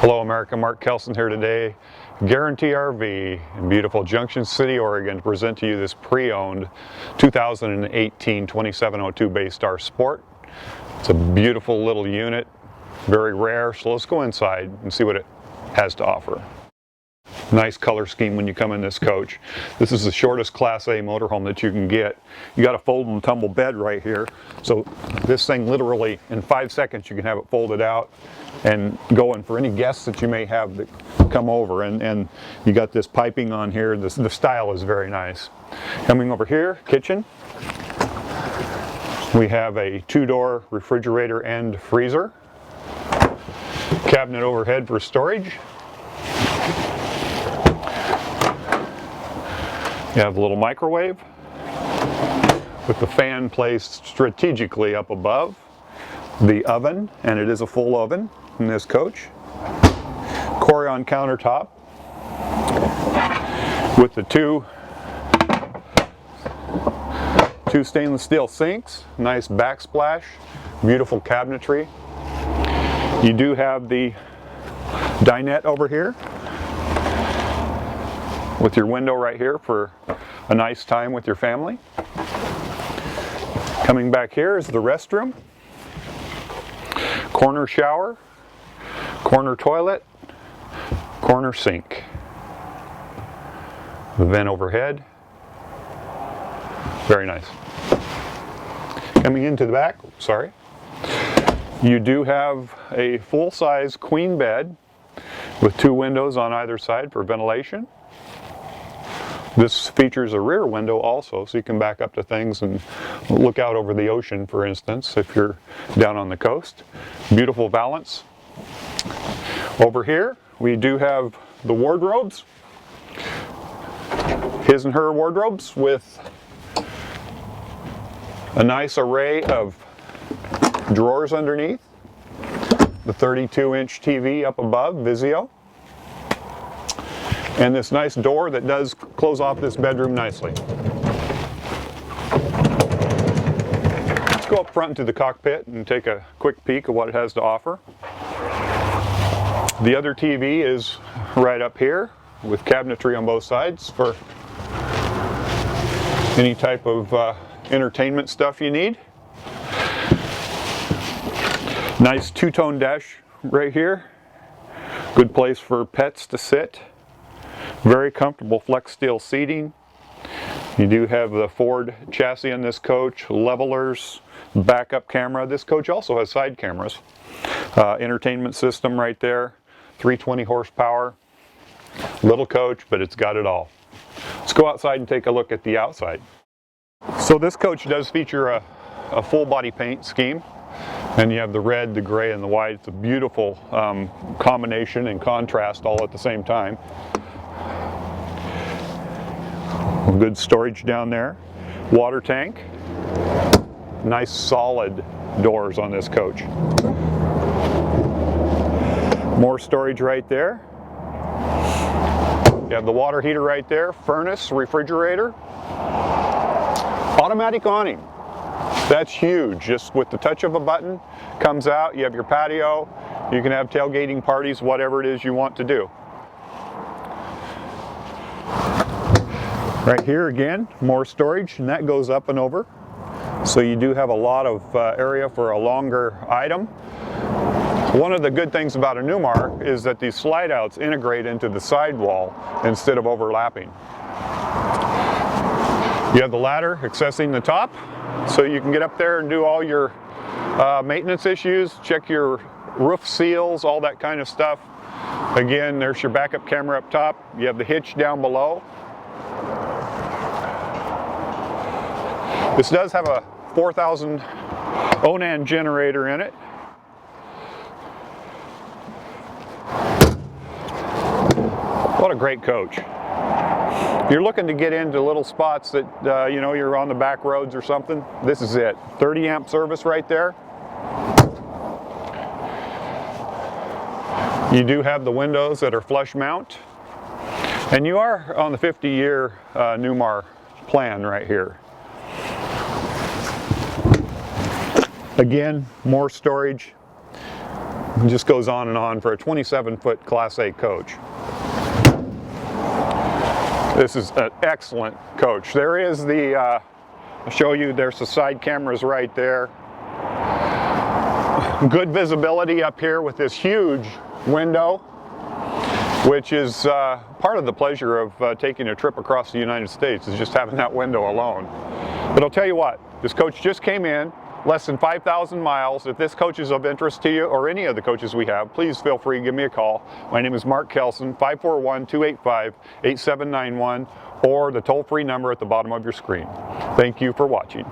Hello America, Mark Kelson here today, Guarantee RV in beautiful Junction City, Oregon, to present to you this pre-owned 2018 2702 Bay Star Sport. It's a beautiful little unit, very rare, so let's go inside and see what it has to offer. Nice color scheme when you come in this coach. This is the shortest Class A motorhome that you can get. You got a fold and tumble bed right here, so this thing literally in 5 seconds you can have it folded out and going for any guests that you may have that come over. And you got this piping on here. The style is very nice. Coming over here, kitchen. We have a 2-door refrigerator and freezer. Cabinet overhead for storage. You have a little microwave with the fan placed strategically up above. The oven, and it is a full oven in this coach. Corian countertop with the two stainless steel sinks. Nice backsplash, beautiful cabinetry. You do have the dinette over here with your window right here for a nice time with your family. Coming back here is the restroom. Corner shower, corner toilet, corner sink. The vent overhead. Very nice. Coming into the back, sorry. You do have a full-size queen bed with 2 windows on either side for ventilation. This features a rear window also, so you can back up to things and look out over the ocean, for instance, if you're down on the coast. Beautiful balance. Over here, we do have the wardrobes. His and her wardrobes with a nice array of drawers underneath. The 32-inch TV up above, Vizio. And this nice door that does close off this bedroom nicely. Let's go up front into the cockpit and take a quick peek of what it has to offer. The other TV is right up here with cabinetry on both sides for any type of entertainment stuff you need. Nice 2-tone dash right here. Good place for pets to sit. Very comfortable flex steel seating. You do have the Ford chassis in this coach, levelers, backup camera. This coach also has side cameras. Entertainment system right there, 320 horsepower. Little coach, but it's got it all. Let's go outside and take a look at the outside. So this coach does feature a full body paint scheme. And you have the red, the gray, and the white. It's a beautiful combination and contrast all at the same time. Good storage down there. Water tank. Nice solid doors on this coach. More storage right there. You have the water heater right there. Furnace, refrigerator. Automatic awning. That's huge. Just with the touch of a button, comes out. You have your patio. You can have tailgating parties, whatever it is you want to do. Right here again, more storage, and that goes up and over. So you do have a lot of area for a longer item. One of the good things about a Newmar is that these slide-outs integrate into the sidewall instead of overlapping. You have the ladder accessing the top, so you can get up there and do all your maintenance issues, check your roof seals, all that kind of stuff. Again, there's your backup camera up top. You have the hitch down below. This does have a 4,000 awning generator in it. What a great coach. If you're looking to get into little spots that, you know, you're on the back roads or something, this is it. 30 amp service right there. You do have the windows that are flush mount. And you are on the 50-year Newmar plan right here. Again, more storage. It just goes on and on for a 27-foot Class A coach. This is an excellent coach. There is the, I'll show you, there's the side cameras right there. Good visibility up here with this huge window, which is part of the pleasure of taking a trip across the United States, is just having that window alone. But I'll tell you what, this coach just came in, less than 5,000 miles. If this coach is of interest to you, or any of the coaches we have, please feel free to give me a call. My name is Mark Kelson, 541-285-8791, or the toll-free number at the bottom of your screen. Thank you for watching.